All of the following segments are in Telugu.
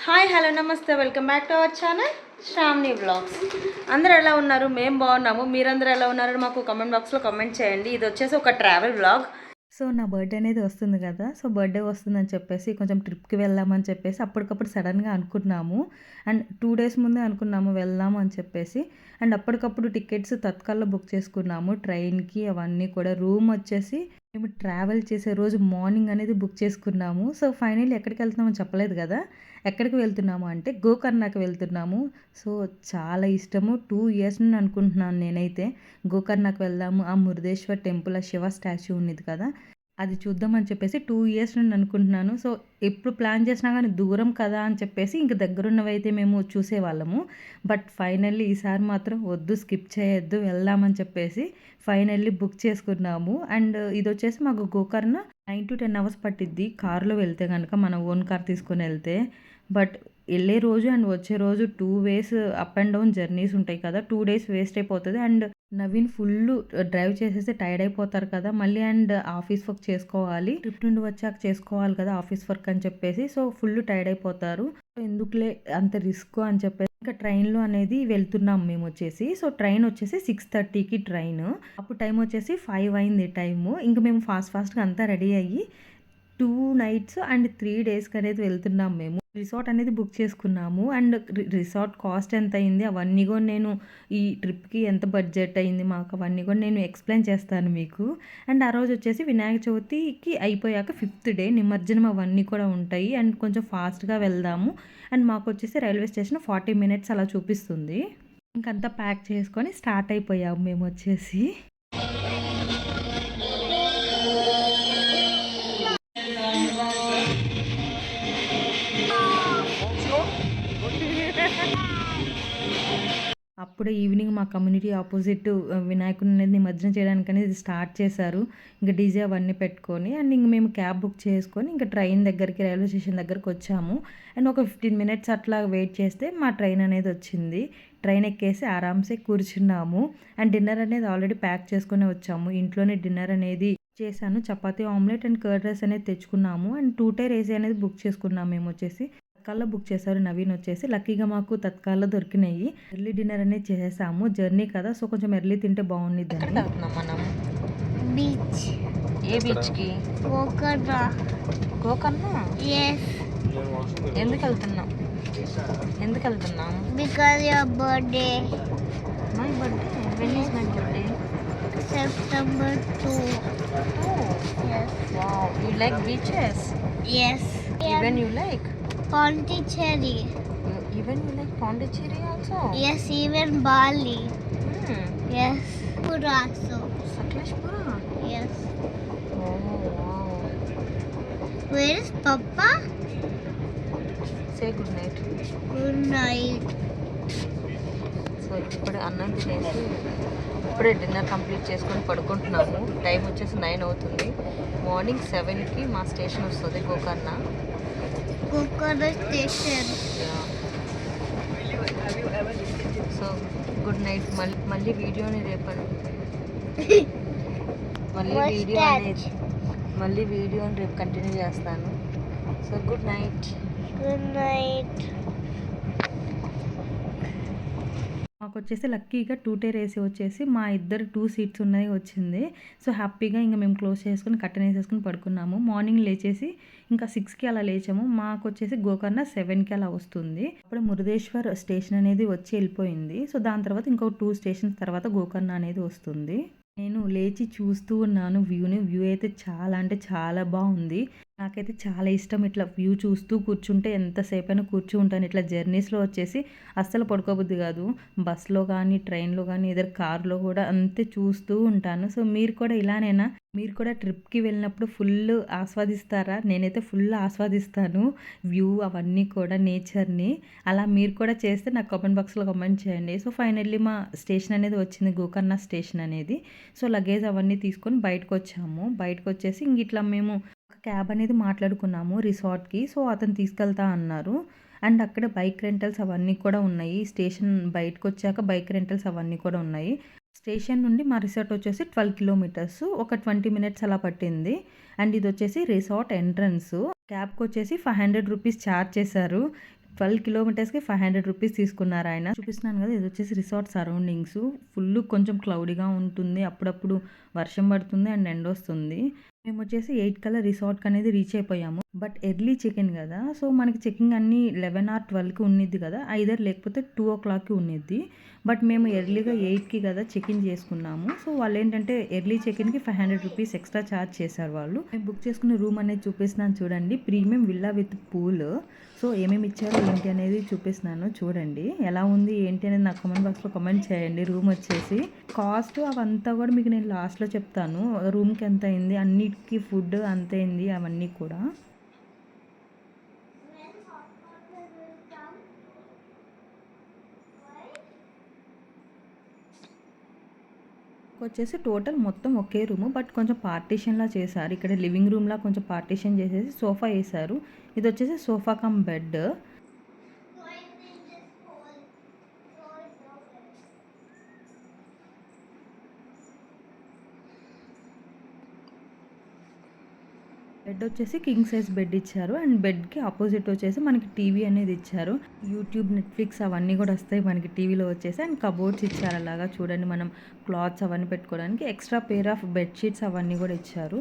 హాయ్ హలో నమస్తే welcome back to our channel Shravani vlogs. అందరూ ఎలా ఉన్నారు? మేము బాగున్నాము. మీరందరూ ఎలా ఉన్నారో మాకు కామెంట్ బాక్స్లో కామెంట్ చేయండి. ఇది వచ్చేసి ఒక ట్రావెల్ వ్లాగ్. సో నా బర్త్డే అనేది వస్తుంది కదా, సో బర్త్డే వస్తుందని చెప్పేసి కొంచెం ట్రిప్కి వెళ్దామని చెప్పేసి అప్పటికప్పుడు సడన్గా అనుకున్నాము. అండ్ 2 days ముందే అనుకున్నాము వెళ్దాము అని చెప్పేసి. అండ్ అప్పటికప్పుడు టికెట్స్ తత్కాల్లో బుక్ చేసుకున్నాము ట్రైన్కి. అవన్నీ కూడా రూమ్ వచ్చేసి మేము ట్రావెల్ చేసే రోజు మార్నింగ్ అనేది బుక్ చేసుకున్నాము. సో ఫైనల్లీ ఎక్కడికి వెళ్తున్నామో చెప్పలేదు కదా. ఎక్కడికి వెళ్తున్నాము అంటే గోకర్ణకి వెళ్తున్నాము. సో చాలా ఇష్టము. 2 years నుండి అనుకుంటున్నాను నేనైతే గోకర్ణకి వెళ్దాము. ఆ మురుదేశ్వర్ టెంపుల్, ఆ శివ స్టాచ్యూ ఉన్నది కదా, అది చూద్దామని చెప్పేసి 2 years నుండి అనుకుంటున్నాను. సో ఎప్పుడు ప్లాన్ చేసినా కానీ దూరం కదా అని చెప్పేసి ఇంక దగ్గరున్నవైతే మేము చూసేవాళ్ళము. బట్ ఫైనల్లీ ఈసారి మాత్రం వద్దు, స్కిప్ చేయొద్దు, వెళ్దామని చెప్పేసి ఫైనల్లీ బుక్ చేసుకున్నాము. అండ్ ఇది వచ్చేసి మాకు గోకర్ణ 9 to 10 hours పట్టిద్ది కారులో వెళ్తే కనుక, మన ఓన్ కార్ తీసుకొని వెళ్తే. బట్ వెళ్ళే రోజు అండ్ వచ్చే రోజు 2 ways up and down journeys ఉంటాయి కదా, 2 days వేస్ట్ అయిపోతుంది. అండ్ నవీన్ ఫుల్ డ్రైవ్ చేసేసి టైర్డ్ అయిపోతారు కదా మళ్ళీ. అండ్ ఆఫీస్ వర్క్ చేసుకోవాలి, ట్రిప్ నుండి వచ్చాక చేసుకోవాలి కదా ఆఫీస్ వర్క్ అని చెప్పేసి. సో ఫుల్ టైర్డ్ అయిపోతారు. సో ఎందుకులే అంత రిస్క్ అని చెప్పేసి ఇంకా ట్రైన్లో అనేది వెళ్తున్నాం మేము వచ్చేసి. సో ట్రైన్ వచ్చేసి 6:30కి ట్రైన్. అప్పుడు టైం వచ్చేసి 5 అయింది టైము. ఇంకా మేము ఫాస్ట్గా అంతా రెడీ అయ్యి 2 nights అండ్ 3 daysకి అనేది వెళ్తున్నాం మేము. రిసార్ట్ అనేది బుక్ చేసుకున్నాము. అండ్ రిసార్ట్ కాస్ట్ ఎంత అయింది అవన్నీ కూడా నేను ఈ ట్రిప్కి ఎంత బడ్జెట్ అయింది మాకు అవన్నీ కూడా నేను ఎక్స్ప్లెయిన్ చేస్తాను మీకు. అండ్ ఆ రోజు వచ్చేసి వినాయక చవితికి అయిపోయాక 5th day నిమజ్జనం అవన్నీ కూడా ఉంటాయి. అండ్ కొంచెం ఫాస్ట్గా వెళ్దాము. అండ్ మాకు వచ్చేసి రైల్వే స్టేషన్ 40 minutes అలా చూపిస్తుంది. ఇంకంతా ప్యాక్ చేసుకొని స్టార్ట్ అయిపోయాము మేము వచ్చేసి. అప్పుడే ఈవినింగ్ మా కమ్యూనిటీ ఆపోజిట్ వినాయకుడిని అనేది నిమజ్జనం చేయడానికి అనేది స్టార్ట్ చేశారు. ఇంకా డీజే అవన్నీ పెట్టుకొని. అండ్ ఇంక మేము క్యాబ్ బుక్ చేసుకొని ఇంకా ట్రైన్ దగ్గరికి, రైల్వే స్టేషన్ దగ్గరికి వచ్చాము. అండ్ ఒక 15 minutes అట్లా వెయిట్ చేస్తే మా ట్రైన్ అనేది వచ్చింది. ట్రైన్ ఎక్కేసి ఆరామ్సే కూర్చున్నాము. అండ్ డిన్నర్ అనేది ఆల్రెడీ ప్యాక్ చేసుకుని వచ్చాము. ఇంట్లోనే డిన్నర్ అనేది చేశాను. Chapati, omelette and curd rice అనేది తెచ్చుకున్నాము. అండ్ 2 tier ఏసీ అనేది బుక్ చేసుకున్నాము మేము వచ్చేసి. తత్కాల్లో బుక్ చేశారు నవీన్ వచ్చేసి. లక్కీగా మాకు తత్కాల్లో దొరికినాయి. ఎర్లీ డిన్నర్ అనేది చేసేసాము. జర్నీ కదా, సో కొంచెం ఎర్లీ తింటే బాగుండిద్దని. మనం బీచ్. ఏ బీచ్కి? గోకర్ణ. గోకర్ణ? Yes. ఎందుకు వెళ్తున్నాం? Because your birthday. My birthday? When is my birthday? September 2. Oh, Yes. wow. You like beaches? Yes. Even you like? Pondicherry. Even you like Pondicherry also? Yes, even Bali. Hmm. Yes. Pura also. Sakleshpura? Yes. Oh, wow. Where is Papa? Say good night. Good night. So ఇప్పుడే అన్నం తినేసి ఇప్పుడే డిన్నర్ కంప్లీట్ చేసుకొని పడుకుంటున్నాము. టైం వచ్చేసి 9 అవుతుంది. మార్నింగ్ 7కి మా స్టేషన్ వస్తుంది Gokarna. Gokana station. So good night. మళ్ళీ వీడియోని రేపండి. మళ్ళీ వీడియోని రేపు కంటిన్యూ చేస్తాను. So good night. Good night. మాకు వచ్చేసి లక్కీగా 2 tier ఏసీ వచ్చేసి మా ఇద్దరు 2 seats ఉన్నాయి వచ్చింది. సో హ్యాపీగా ఇంకా మేము క్లోజ్ చేసుకుని కట్టెన్ వేసేసుకుని పడుకున్నాము. మార్నింగ్ లేచేసి ఇంకా 6కి అలా లేచాము. మాకు వచ్చేసి గోకర్ణ 7కి అలా వస్తుంది. అప్పుడు మురుదేశ్వర్ స్టేషన్ అనేది వచ్చి వెళ్ళిపోయింది. సో దాని తర్వాత ఇంకో 2 stations తర్వాత గోకర్ణ అనేది వస్తుంది. నేను లేచి చూస్తూ ఉన్నాను వ్యూని. వ్యూ అయితే చాలా అంటే చాలా బాగుంది. నాకైతే చాలా ఇష్టం ఇట్లా వ్యూ చూస్తూ కూర్చుంటే. ఎంతసేపు అయినా కూర్చుంటాను. ఇట్లా జర్నీస్లో వచ్చేసి అస్సలు పడుకోబుద్ది కాదు. బస్లో కానీ, ట్రైన్లో కానీ, ఏదైనా కార్లో కూడా అంతే చూస్తూ ఉంటాను. సో మీరు కూడా ఇలానేనా? మీరు కూడా ట్రిప్కి వెళ్ళినప్పుడు ఫుల్ ఆస్వాదిస్తారా? నేనైతే ఫుల్ ఆస్వాదిస్తాను వ్యూ అవన్నీ కూడా, నేచర్ని. అలా మీరు కూడా చేస్తే నాకు కామెంట్ బాక్స్లో కామెంట్ చేయండి. సో ఫైనల్లీ మా స్టేషన్ అనేది వచ్చింది, గోకర్ణ స్టేషన్ అనేది. సో లగేజ్ అవన్నీ తీసుకొని బయటకు వచ్చాము. బయటకు వచ్చేసి ఇంక ఇట్లా మేము క్యాబ్ అనేది మాట్లాడుకున్నాము రిసార్ట్కి. సో అతను తీసుకెళ్తా అన్నారు. అండ్ అక్కడ బైక్ రెంటల్స్ అవన్నీ కూడా ఉన్నాయి. స్టేషన్ బయటకు వచ్చాక బైక్ రెంటల్స్ అవన్నీ కూడా ఉన్నాయి. స్టేషన్ నుండి మా రిసార్ట్ వచ్చేసి 12 kilometers, ఒక 20 minutes అలా పట్టింది. అండ్ ఇది వచ్చేసి రిసార్ట్ ఎంట్రన్స్. క్యాబ్కి వచ్చేసి 500 rupees ఛార్జ్ చేశారు. 12 కిలోమీటర్స్కి 500 రూపీస్ తీసుకున్నారు ఆయన. చూపిస్తున్నాను కదా, ఇది వచ్చేసి రిసార్ట్ సరౌండింగ్స్. ఫుల్ కొంచెం క్లౌడీగా ఉంటుంది, అప్పుడప్పుడు వర్షం పడుతుంది అండ్ ఎండ వస్తుంది. మేము వచ్చేసి 8 కల్లా రిసార్ట్కి అనేది రీచ్ అయిపోయాము. బట్ ఎర్లీ చెకింగ్ కదా, సో మనకి చెకింగ్ అన్ని 11 or 12కి ఉన్నిద్ది కదా, ఐదర్ లేకపోతే 2 o'clockకి ఉన్నిద్ది. బట్ మేము ఎర్లీగా 8కి కదా చెకిన్ చేసుకున్నాము. సో వాళ్ళు ఏంటంటే ఎర్లీ చెకిన్కి 500 రూపీస్ ఎక్స్ట్రా ఛార్జ్ చేశారు వాళ్ళు. మేము బుక్ చేసుకున్న రూమ్ అనేది చూపిస్తున్నాను చూడండి, premium villa with pool. So ఏమేమి ఇచ్చారో ఏంటి అనేది చూపిస్తున్నాను చూడండి. ఎలా ఉంది ఏంటి అనేది నాకు కామెంట్ బాక్స్లో కామెంట్ చేయండి. రూమ్ వచ్చేసి కాస్ట్ అవంతా కూడా మీకు నేను లాస్ట్లో చెప్తాను. రూమ్కి ఎంత అయింది, అన్నిటికీ ఫుడ్ అంత అయింది, అవన్నీ కూడా. వచ్చేసి టోటల్ మొత్తం ఒకే రూము, బట్ కొంచెం పార్టీషన్లా చేశారు. ఇక్కడ లివింగ్ రూమ్లా కొంచెం పార్టీషన్ చేసేసి సోఫా వేశారు. ఇది వచ్చేసి సోఫా కమ్ బెడ్. బెడ్ వచ్చేసి కింగ్ సైజ్ బెడ్ ఇచ్చారు అండ్ బెడ్కి ఆపోజిట్ వచ్చేసి మనకి టీవీ అనేది ఇచ్చారు. యూట్యూబ్, నెట్ఫ్లిక్స్ అవన్నీ కూడా వస్తాయి మనకి టీవీలో వచ్చేసి. అండ్ కబోర్డ్స్ ఇచ్చారు అలాగా చూడండి, మనం క్లాత్స్ అవన్నీ పెట్టుకోవడానికి. ఎక్స్ట్రా పేర్ ఆఫ్ బెడ్షీట్స్ అవన్నీ కూడా ఇచ్చారు.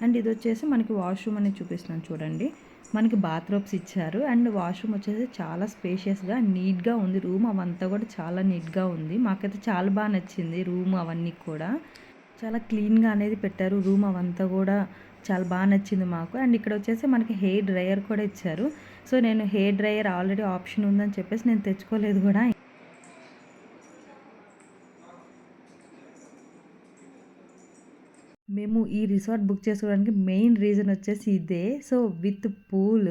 అండ్ ఇది వచ్చేసి మనకి వాష్రూమ్ అనేది చూపిస్తున్నాను చూడండి. మనకి బాత్రూమ్స్ ఇచ్చారు అండ్ వాష్రూమ్ వచ్చేసి చాలా స్పేషియస్గా నీట్గా ఉంది. రూమ్ అవంతా కూడా చాలా నీట్గా ఉంది. మాకైతే చాలా బాగా నచ్చింది రూమ్ అవన్నీ కూడా. చాలా క్లీన్గా అనేది పెట్టారు రూమ్ అవంతా కూడా, చాలా బాగా నచ్చింది మాకు. అండ్ ఇక్కడ వచ్చేసి మనకి హెయిర్ డ్రయర్ కూడా ఇచ్చారు. సో నేను హెయిర్ డ్రయర్ ఆల్రెడీ ఆప్షన్ ఉందని చెప్పేసి నేను తెచ్చుకోలేదు కూడా. మేము ఈ రిసార్ట్ బుక్ చేసుకోవడానికి మెయిన్ రీజన్ వచ్చేసి ఇదే. సో విత్ పూల్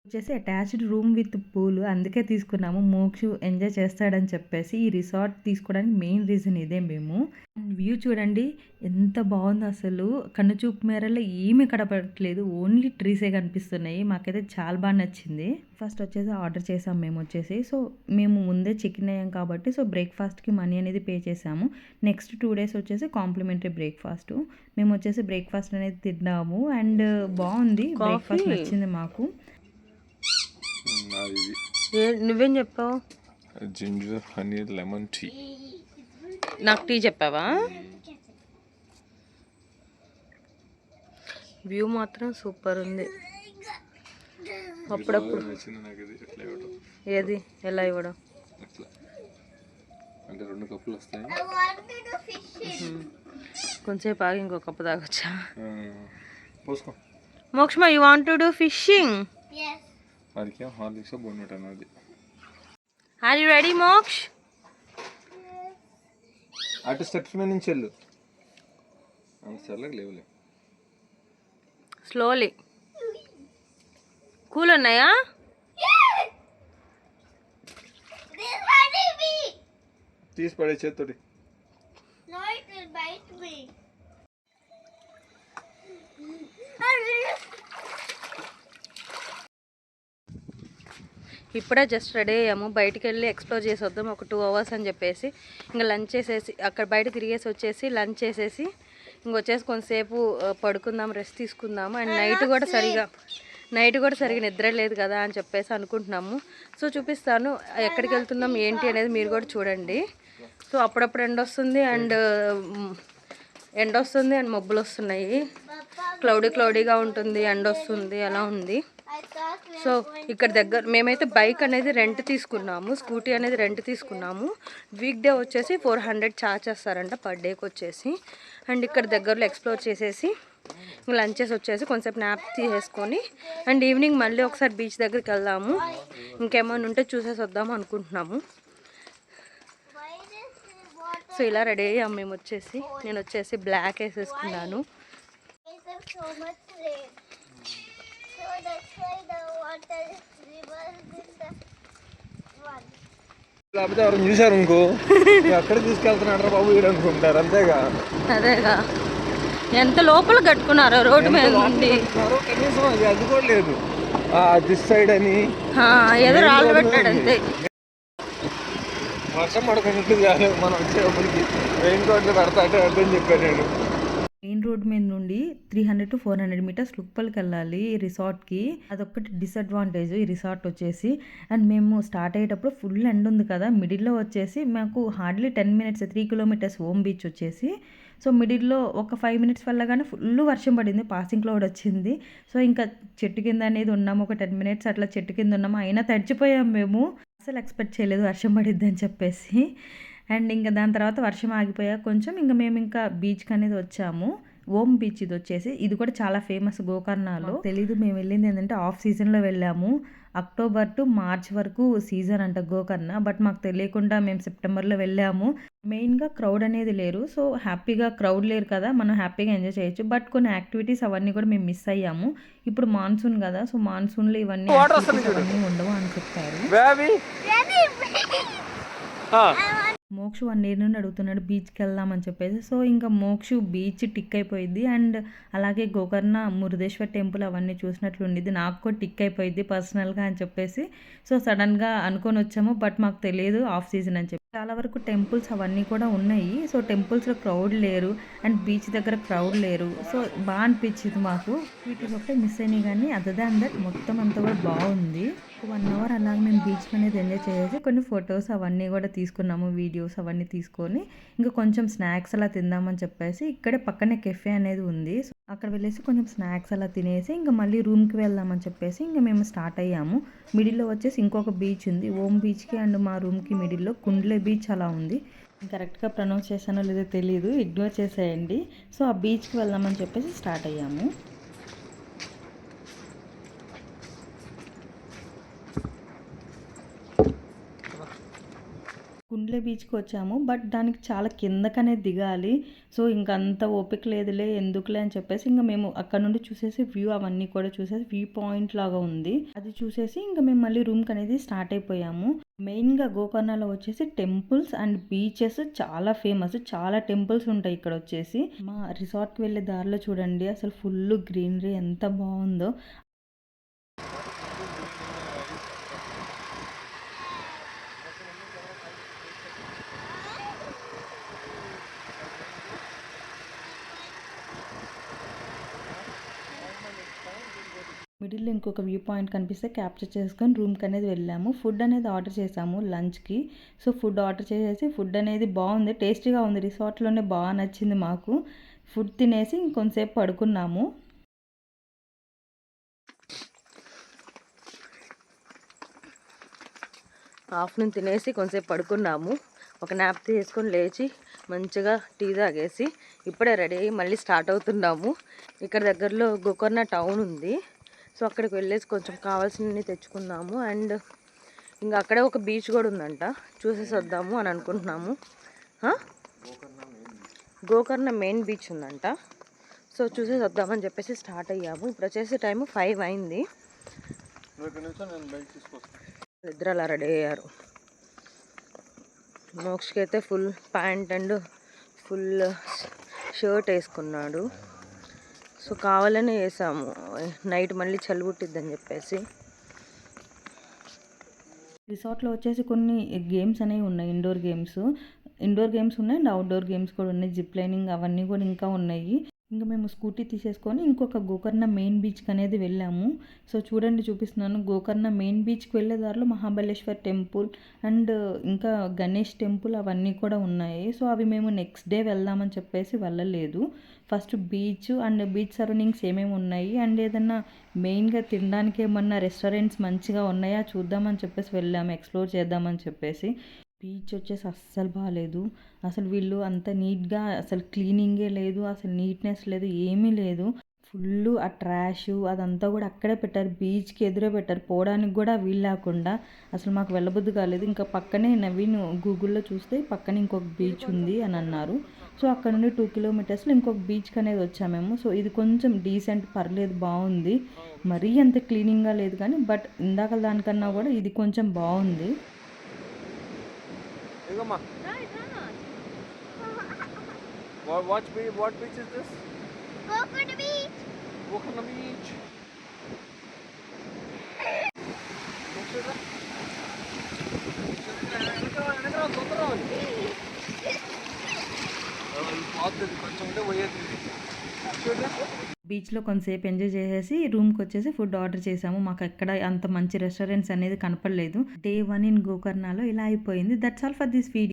వచ్చేసి అటాచ్డ్ రూమ్ విత్ పూల్, అందుకే తీసుకున్నాము. మోక్షు ఎంజాయ్ చేస్తాడని చెప్పేసి ఈ రిసార్ట్ తీసుకోవడానికి మెయిన్ రీజన్ ఇదే మేము. వ్యూ చూడండి ఎంత బాగుందో అసలు, కన్నుచూపు మేరలో ఏమీ కనపడట్లేదు, ఓన్లీ ట్రీసే కనిపిస్తున్నాయి. మాకైతే చాలా బాగా నచ్చింది. ఫస్ట్ వచ్చేసి ఆర్డర్ చేసాం మేము వచ్చేసి. సో మేము ముందే చెక్-ఇన్ అయ్యాం కాబట్టి సో బ్రేక్ఫాస్ట్కి మనీ అనేది పే చేసాము. నెక్స్ట్ 2 days వచ్చేసి కాంప్లిమెంటరీ బ్రేక్ఫాస్ట్. మేము వచ్చేసి బ్రేక్ఫాస్ట్ అనేది తిన్నాము అండ్ బాగుంది, బ్రేక్ఫాస్ట్ నచ్చింది మాకు. నువ్వేం చెప్పావు? Ginger honey lemon tea. నాకు టీ చెప్పావా? వ్యూ మాత్రం సూపర్ ఉంది. అప్పుడప్పుడు ఏది ఎలా ఇవ్వడం అంటే 2 కప్పులు వస్తాయి. కొంచెంసేపు ఆగి ఇంకో కప్పు తాగొచ్చా? పోసుకో. మోక్షమా, you want to do fishing? వారికి హార్లిక్స్ బోన్విటా అన్నది. Are you ready Moksh? అటు స్టెప్స్ మీద నుంచి వెళ్ళు. సర్లేక లేవులే. స్లోలీ. కూల్ ఉన్నాయా? తీసి పడే చేత్తోటి. No, it will bite me. ఇప్పుడే జస్ట్ రెడీ అయ్యాము, బయటికి వెళ్ళి ఎక్స్ప్లోర్ చేసి వద్దాం ఒక 2 hours అని చెప్పేసి. ఇంకా లంచ్ చేసేసి అక్కడ బయట తిరిగేసి వచ్చేసి లంచ్ చేసేసి ఇంకొచ్చేసి కొంతసేపు పడుకుందాం, రెస్ట్ తీసుకుందాము. అండ్ నైట్ కూడా సరిగా నిద్ర లేదు కదా అని చెప్పేసి అనుకుంటున్నాము. సో చూపిస్తాను ఎక్కడికి వెళ్తున్నాం ఏంటి అనేది మీరు కూడా చూడండి. సో అప్పుడప్పుడు ఎండ వస్తుంది అండ్ మబ్బులు వస్తున్నాయి, క్లౌడీగా ఉంటుంది, ఎండ వస్తుంది, అలా ఉంది. సో ఇక్కడ దగ్గర మేమైతే బైక్ అనేది రెంట్ తీసుకున్నాము, స్కూటీ అనేది రెంట్ తీసుకున్నాము. వీక్ డే వచ్చేసి 400 ఛార్జ్ చేస్తారంట పర్ డేకి వచ్చేసి. అండ్ ఇక్కడ దగ్గరలో ఎక్స్ప్లోర్ చేసేసి లంచ్ చేసి వచ్చేసి కొంచెంసేపు న్యాప్ తీసేసుకొని అండ్ ఈవినింగ్ మళ్ళీ ఒకసారి బీచ్ దగ్గరికి వెళ్దాము, ఇంకేమైనా ఉంటే చూసేసి వద్దాము అనుకుంటున్నాము. సో ఇలా రెడీ అయ్యాము మేము వచ్చేసి. నేను వచ్చేసి బ్లాక్ వేసేసుకున్నాను. లేకపోతే ఎవరు చూసారు ఇంకో అక్కడ తీసుకెళ్తున్నాడు బాబు వీడు అనుకుంటారు, అంతేగా. అదేగా, ఎంత లోపల కట్టుకున్నారో రోడ్డు మీద నుండి. కనీసం అది కూడా లేదు, దిస్ సైడ్ అని ఏదో రాళ్ళు పెట్టాడు అంతే. వర్షం పడుకున్నట్టు కాదు మనం వచ్చేప్పటికి రెయిన్ కోట్లు పెడతా అంటే అర్థం చెప్పాను నేను. మెయిన్ రోడ్ మీద నుండి 300 to 400 మీటర్స్ లోపలికి వెళ్ళాలి ఈ రిసార్ట్కి. అదొక్కటి డిసడ్వాంటేజ్ ఈ రిసార్ట్ వచ్చేసి. అండ్ మేము స్టార్ట్ అయ్యేటప్పుడు ఫుల్ ఎండ్ ఉంది కదా, మిడిల్లో వచ్చేసి మాకు hardly 10 minutes 3 kilometers ohm beach వచ్చేసి. సో మిడిల్లో ఒక 5 minutes వెళ్ళగానే ఫుల్ వర్షం పడింది, పాసింగ్ క్లౌడ్ వచ్చింది. సో ఇంకా చెట్టు కింద అనేది ఉన్నాము, ఒక 10 minutes అట్లా చెట్టు కింద ఉన్నాము. అయినా తడిచిపోయాం మేము. అసలు ఎక్స్పెక్ట్ చేయలేదు వర్షం పడిద్ది అని చెప్పేసి. అండ్ ఇంకా దాని తర్వాత వర్షం ఆగిపోయాక కొంచెం ఇంకా మేము ఇంకా బీచ్కి అనేది వచ్చాము. ఓమ్ బీచ్ ఇది వచ్చేసి, ఇది కూడా చాలా ఫేమస్ గోకర్ణలో. తెలీదు, మేము వెళ్ళింది ఏంటంటే ఆఫ్ సీజన్లో వెళ్ళాము. అక్టోబర్ టు మార్చ్ వరకు సీజన్ అంట గోకర్ణ. బట్ మాకు తెలియకుండా మేము సెప్టెంబర్లో వెళ్ళాము. మెయిన్గా క్రౌడ్ అనేది లేరు. సో హ్యాపీగా క్రౌడ్ లేరు కదా, మనం హ్యాపీగా ఎంజాయ్ చేయొచ్చు. బట్ కొన్ని యాక్టివిటీస్ అవన్నీ కూడా మేము మిస్ అయ్యాము. ఇప్పుడు మాన్సూన్ కదా, సో మాన్సూన్లో ఇవన్నీ ఉండవు అని చెప్తారు. మోక్షు 1 year నుండి అడుగుతున్నాడు బీచ్కి వెళ్దామని చెప్పేసి. సో ఇంకా మోక్షు బీచ్ టిక్ అయిపోయింది. అండ్ అలాగే గోకర్ణ మురుదేశ్వర్ టెంపుల్ అవన్నీ చూసినట్లు ఉండిద్ది, నాకు కూడా టిక్ అయిపోయింది పర్సనల్గా అని చెప్పేసి. సో సడన్గా అనుకొని వచ్చాము, బట్ మాకు తెలియదు ఆఫ్ సీజన్ అని చెప్పి. చాలా వరకు టెంపుల్స్ అవన్నీ కూడా ఉన్నాయి. సో టెంపుల్స్లో క్రౌడ్ లేరు అండ్ బీచ్ దగ్గర క్రౌడ్ లేరు. సో బాగా అనిపించింది మాకు. వీటికి ఒకటే మిస్ అయినాయి, కానీ అదర్ దాన్ దట్ మొత్తం అంతా కూడా బాగుంది. 1 hour అలాగే మేము బీచ్ అనేది ఎంజాయ్ చేసేసి కొన్ని ఫొటోస్ అవన్నీ కూడా తీసుకున్నాము, వీడియోస్ అవన్నీ తీసుకొని ఇంకా కొంచెం స్నాక్స్ అలా తిందామని చెప్పేసి ఇక్కడే పక్కనే కెఫే అనేది ఉంది. సో అక్కడ వెళ్ళేసి కొంచెం స్నాక్స్ అలా తినేసి ఇంకా మళ్ళీ రూమ్కి వెళ్దామని చెప్పేసి ఇంకా మేము స్టార్ట్ అయ్యాము. మిడిల్లో వచ్చేసి ఇంకొక బీచ్ ఉంది, ఓమ్ బీచ్కి అండ్ మా రూమ్కి మిడిల్లో కుండ్లే బీచ్ అలా ఉంది. కరెక్ట్గా ప్రొనౌన్స్ చేశానో లేదో తెలియదు, ఇగ్నోర్ చేసేయండి. సో ఆ బీచ్కి వెళ్దామని చెప్పేసి స్టార్ట్ అయ్యాము. కుండ్లే బీచ్కి వచ్చాము, బట్ దానికి చాలా కిందకనే దిగాలి. సో ఇంకా అంత ఓపిక లేదులే ఎందుకులే అని చెప్పేసి ఇంకా మేము అక్కడ నుండి చూసేసి వ్యూ అవన్నీ కూడా చూసేసి వ్యూ పాయింట్ లాగా ఉంది, అది చూసేసి ఇంకా మేము మళ్ళీ రూమ్కి అనేది స్టార్ట్ అయిపోయాము. మెయిన్గా గోకర్ణలో వచ్చేసి టెంపుల్స్ అండ్ బీచెస్ చాలా ఫేమస్, చాలా టెంపుల్స్ ఉంటాయి ఇక్కడ వచ్చేసి. మా రిసార్ట్కి వెళ్ళే దారిలో చూడండి అసలు ఫుల్ గ్రీనరీ ఎంత బాగుందో. మిడిల్లో ఇంకొక వ్యూ పాయింట్ కనిపిస్తే క్యాప్చర్ చేసుకొని రూమ్కి అనేది వెళ్ళాము. ఫుడ్ అనేది ఆర్డర్ చేసాము లంచ్కి. సో ఫుడ్ ఆర్డర్ చేసేసి ఫుడ్ అనేది బాగుంది, టేస్టీగా ఉంది, రిసార్ట్లోనే బాగా నచ్చింది మాకు. ఫుడ్ తినేసి ఇంకొంతసేపు పడుకున్నాము. ఆఫ్టర్నూన్ తినేసి కొంతసేపు పడుకున్నాము. ఒక నాప్ తీసుకొని లేచి మంచిగా టీ తాగేసి ఇప్పుడే రెడీ అయ్యి మళ్ళీ స్టార్ట్ అవుతున్నాము. ఇక్కడ దగ్గరలో గోకర్ణ టౌన్ ఉంది. సో అక్కడికి వెళ్ళేసి కొంచెం కావాల్సినవి తెచ్చుకుందాము. అండ్ ఇంకా అక్కడే ఒక బీచ్ కూడా ఉందంట, చూసేసి వద్దాము అని అనుకుంటున్నాము. గోకర్ణ మెయిన్ బీచ్ ఉందంట. సో చూసేసి వద్దామని చెప్పేసి స్టార్ట్ అయ్యాము. ఇప్పుడు వచ్చేసి టైము 5 అయింది. ఇద్దరు అలా రెడీ అయ్యారు. మోక్షకి అయితే full pant and full shirt వేసుకున్నాడు. సో కావాలనే వేసాము, నైట్ మళ్ళీ చలి పుట్టిద్దని చెప్పేసి. రిసార్ట్లో వచ్చేసి కొన్ని గేమ్స్ అనేవి ఉన్నాయి, ఇండోర్ గేమ్స్ ఉన్నాయి అండ్ అవుట్డోర్ గేమ్స్ కూడా ఉన్నాయి. జిప్ లైనింగ్ అవన్నీ కూడా ఇంకా ఉన్నాయి. ఇంకా మేము స్కూటీ తీసేసుకొని ఇంకొక గోకర్ణ మెయిన్ బీచ్కి అనేది వెళ్ళాము. సో చూడండి చూపిస్తున్నాను. గోకర్ణ మెయిన్ బీచ్కి వెళ్ళే దారిలో మహాబలేశ్వర్ టెంపుల్ అండ్ ఇంకా గణేష్ టెంపుల్ అవన్నీ కూడా ఉన్నాయి. సో అవి మేము నెక్స్ట్ డే వెళ్దామని చెప్పేసి వెళ్ళలేదు. First beach and beach surroundings ఏమేమి ఉన్నాయి అండ్ ఏదన్నా మెయిన్గా తినడానికి ఏమన్నా రెస్టారెంట్స్ మంచిగా ఉన్నాయా చూద్దామని చెప్పేసి వెళ్ళాము, ఎక్స్ప్లోర్ చేద్దామని చెప్పేసి. బీచ్ వచ్చేసి అస్సలు బాగాలేదు. అసలు వీళ్ళు అంత నీట్గా అసలు క్లీనింగే లేదు, అసలు నీట్నెస్ లేదు, ఏమీ లేదు. ఫుల్ ఆ ట్రాష్ అదంతా కూడా అక్కడే పెట్టారు, బీచ్కి ఎదురే పెట్టారు, పోవడానికి కూడా వీలు లేకుండా. అసలు మాకు వెళ్ళబుద్ధి కాలేదు. ఇంకా పక్కనే నవీన్ గూగుల్లో చూస్తే పక్కనే ఇంకొక బీచ్ ఉంది అని అన్నారు. సో అక్కడ నుండి 2 kilometers ఇంకొక బీచ్కి అనేది వచ్చామేమో. సో ఇది కొంచెం డీసెంట్, పర్లేదు, బాగుంది. మరీ అంత క్లీనింగ్గా లేదు కానీ బట్ ఇందాక దానికన్నా కూడా ఇది కొంచెం బాగుంది. What beach is this? Gokarna Beach. Gokarna Beach. కొంచెం ఉంటే పోయేది. బీచ్లో కొంతసేపు ఎంజాయ్ చేసేసి రూమ్కి వచ్చేసి ఫుడ్ ఆర్డర్ చేసాము. మాకు ఎక్కడ అంత మంచి రెస్టారెంట్స్ అనేది కనపడలేదు. డే 1 ఇన్ గోకర్ణలో ఇలా అయిపోయింది. That's all for this video.